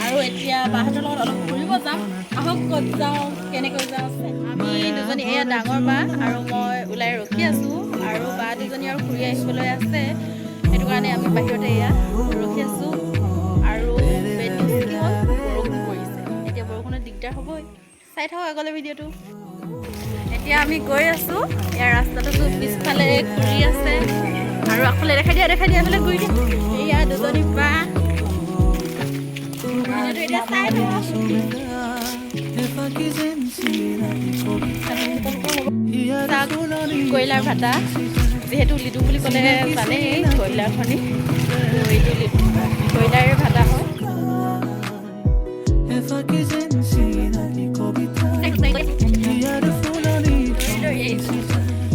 আৰু এতিয়া বাহঁতৰ লগত অলপ ফুৰিব যাম আহক ক'ত যাওঁ কেনেকৈ যাওঁ আমি দুজনী এয়া ডাঙৰ বা আৰু মই ওলাই ৰখি আছোঁ আৰু বা দুজনী আৰু ফুৰি আহিবলৈ আছে সেইটো কাৰণে আমি বাহিৰতে এয়া ৰখি আছোঁ আৰু কি হ'ল বৰষুণ পৰিছে এতিয়া বৰষুণত দিগদাৰ হ'বই চাই থাকক আগলৈ ভিডিঅ'টো এতিয়া আমি গৈ আছোঁ ইয়াৰ ৰাস্তাটো পিছফালে ঘূৰি আছে আৰু আগফালে দেখাই দিয়া এইফালে ঘূৰি দিয়া এয়া দুজনী বা এতিয়া চাই কয়লাৰ ভাটা যিহেতু লিডু বুলি ক'লে জানেই কয়লাৰ খনি এইটো কয়লাৰ ভাটা হয়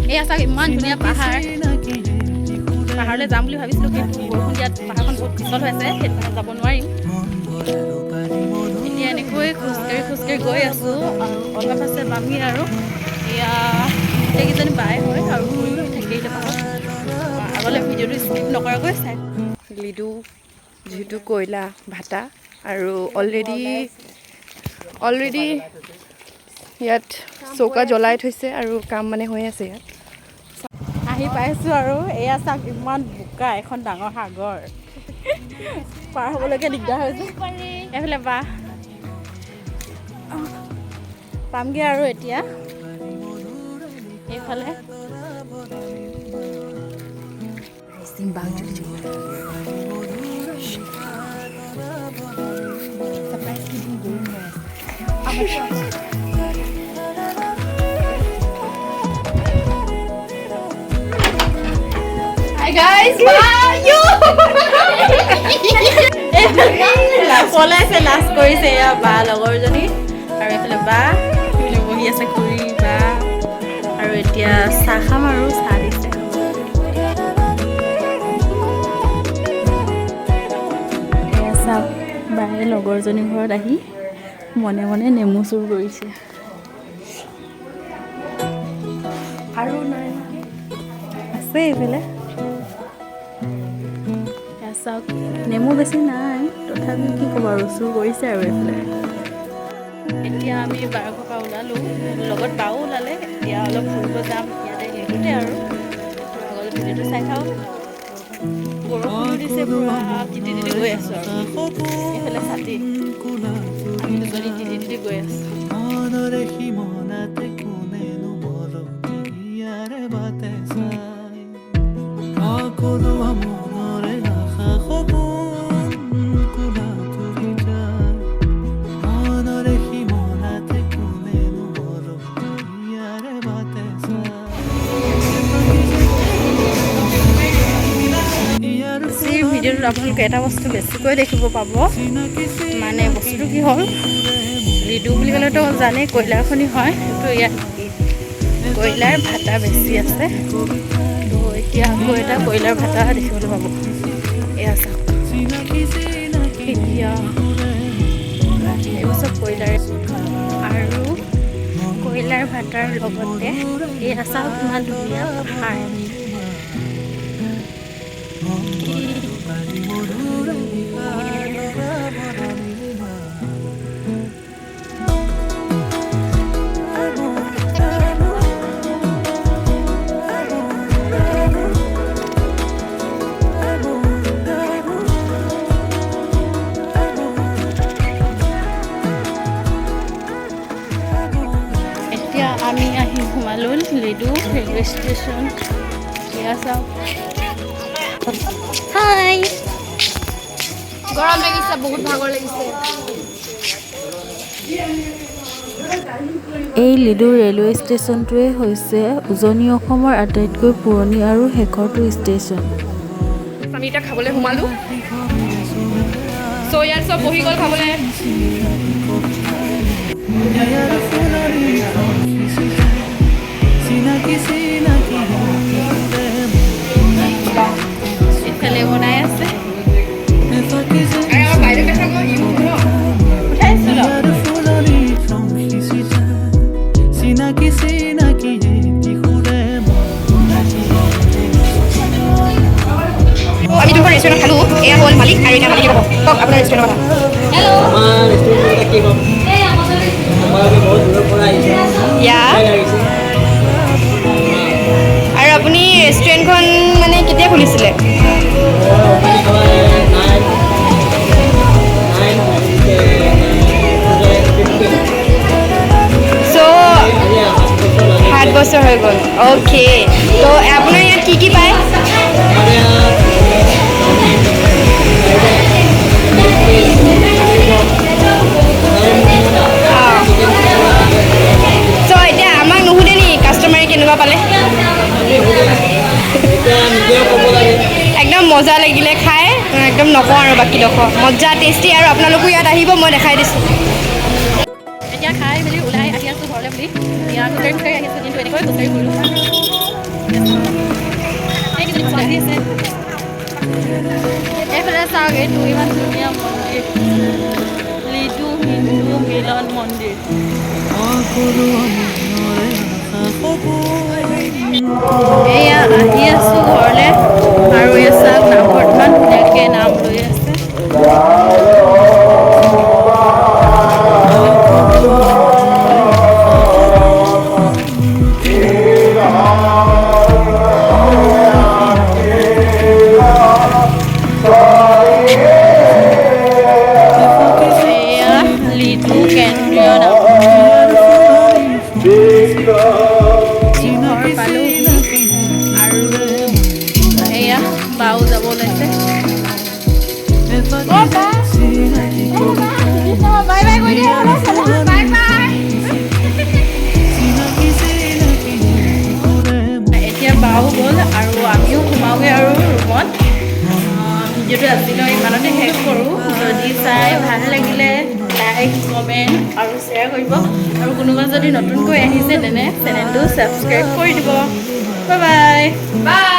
এই চাওক ইমান ধুনীয়া পাহাৰলৈ যাম বুলি ভাবিছিলোঁ কিন্তু বৰষুণ দিয়াত পাহাৰখন বহুত পিছল হৈ আছে সেইটো কাৰণে যাব নোৱাৰিম এতিয়া এনেকৈ খোজকাঢ়ি গৈ আছোঁ আৰু অলপ আছে বামি আৰু এয়া গোটেইকেইজনী বাই হয় আৰু ঘূৰি থাকিলে পাছত আগলৈ ভিডিঅ'টো স্কিপ নকৰাকৈ চাই লিডু যিহেতু কয়লা ভাটা আৰু অলৰেডি ইয়াত চৌকা জ্বলাই থৈছে আৰু কাম মানে হৈ আছে ইয়াত আহি পাইছোঁ আৰু এয়া চাওক ইমান বোকা এখন ডাঙৰ সাগৰ পাৰ হ'বলৈকে দিগদাৰ হৈছে এইফালে বা পামগৈ আৰু এতিয়া এইফালে Hi guys, you. পলাইছে লাষ্ট কৰিছে এয়া বা লগৰজনী আৰু এইফালে বা বহি আছে খুৰী বা আৰু এতিয়া চাহ খাম আৰু চাহ দিছে এয়া চাহ বায়ে লগৰজনীৰ ঘৰত আহি মনে মনে নেমু চুৰ কৰিছে আৰু নাই আছে এইফালে চাওক নেমু বেছি নাই তথাপিও কি ক'ব আৰু চুৰ কৰিছে আৰু এইফালে এতিয়া আমি বাৰ ঘৰৰ পৰা ওলালোঁ লগত বাও ওলালে এতিয়া অলপ ফুৰিব যাম ইয়াতে লিডুতে আৰু আগলৈ ভিডিঅ'টো চাই থাকক বৰষুণ দিছে পুৰা তিতি গৈ আছোঁ আৰু এইফালে ছাতি আমি দুজনী তিতি গৈ আছোঁ ভিডিঅ'টোত আপোনালোকে এটা বস্তু বেছিকৈ দেখিব পাব মানে বস্তুটো কি হ'ল লিডু বুলি ক'লেতো জানেই কয়লাৰ খনি হয় তো ইয়াত কয়লাৰ ভাটা বেছি আছে তো এতিয়া আকৌ এটা কয়লাৰ ভাটা দেখিবলৈ পাব এয়া চাওক এতিয়া এইবোৰ চব কয়লাৰ আৰু কয়লাৰ ভাটাৰ লগতে এয়া চাওক ইমান ধুনীয়া পাহাৰ এতিয়া আমি আহি সোমালোঁ লিডু ৰেলৱে ষ্টেচন এয়া চাওক হাই গৰম লাগিছে বহুত ভাগৰ লাগিছে এই লিডু ৰেলৱে ষ্টেচনটোৱে হৈছে উজনি অসমৰ আটাইতকৈ পুৰণি আৰু শেষৰটো ষ্টেচন আমি এতিয়া খাবলৈ সোমালোঁ চ' ইয়াত চব বহি গ'ল খাবলৈ এইফালে বনাই আছে আমি দুখন ৰেষ্টুৰেণ্ট খালোঁ এয়া হ'ল মালিক আৰু এতিয়া মালিকে ক'ব কওক আপোনাৰ ৰেষ্টুৰেণ্টৰ কথা Hello. আমাৰ ৰেষ্টুৰেণ্টত কি ক'ম আপোনালোকে বহুত দূৰৰ পৰা আহিছে Yeah. ভাল লাগিছে আৰু আপুনি ৰেষ্টুৰেণ্টখন মানে কেতিয়া খুলিছিলে? মানে আমাৰ চ' 7 বছৰ হৈ গ'ল। অ'কে, তো আপোনাৰ ইয়াত কি কি পায়? চ' এতিয়া আমাক নুসুধে নি কাষ্টমাৰে কেনেকুৱা পালে? একদম মজা লাগিলে খাই, একদম নকওঁ আৰু বাকীডোখৰ মজা টেষ্টি। আৰু আপোনালোকো ইয়াত আহিব, মই দেখাই দিছোঁ। এতিয়া খাই মেলি ওলাই আহি আছোঁ ঘৰলৈ বুলি ইয়াত খোজকাঢ়ি খোজকাঢ়ি আহিছোঁ কিন্তু এনেকৈ খোজকাঢ়ি ফুৰিলোঁ এইকেইজনী পিছত আহি আছে এইফালে চাওক এইটো ইমান ধুনীয়া মন্দিৰ লিডু হিন্দু মিলন মন্দিৰ এয়া আহি আছোঁ ঘৰলৈ আৰু এয়া চাওক নামঘৰত ইমান ধুনীয়াকৈ নাম লৈ আছে বাও যাব ওলাইছে এতিয়া বাও গ'ল আৰু আমিও সোমাওঁগৈ আৰু ৰুমত ভিডিঅ'টো আজিলৈ ইমানতে শেষ কৰোঁ যদি চাই ভাল লাগিলে লাইক কমেণ্ট আৰু শ্বেয়াৰ কৰিব আৰু কোনোবা যদি নতুনকৈ আহিছে তেনে চেনেলটো ছাবস্ক্ৰাইব কৰি দিব বাই বাই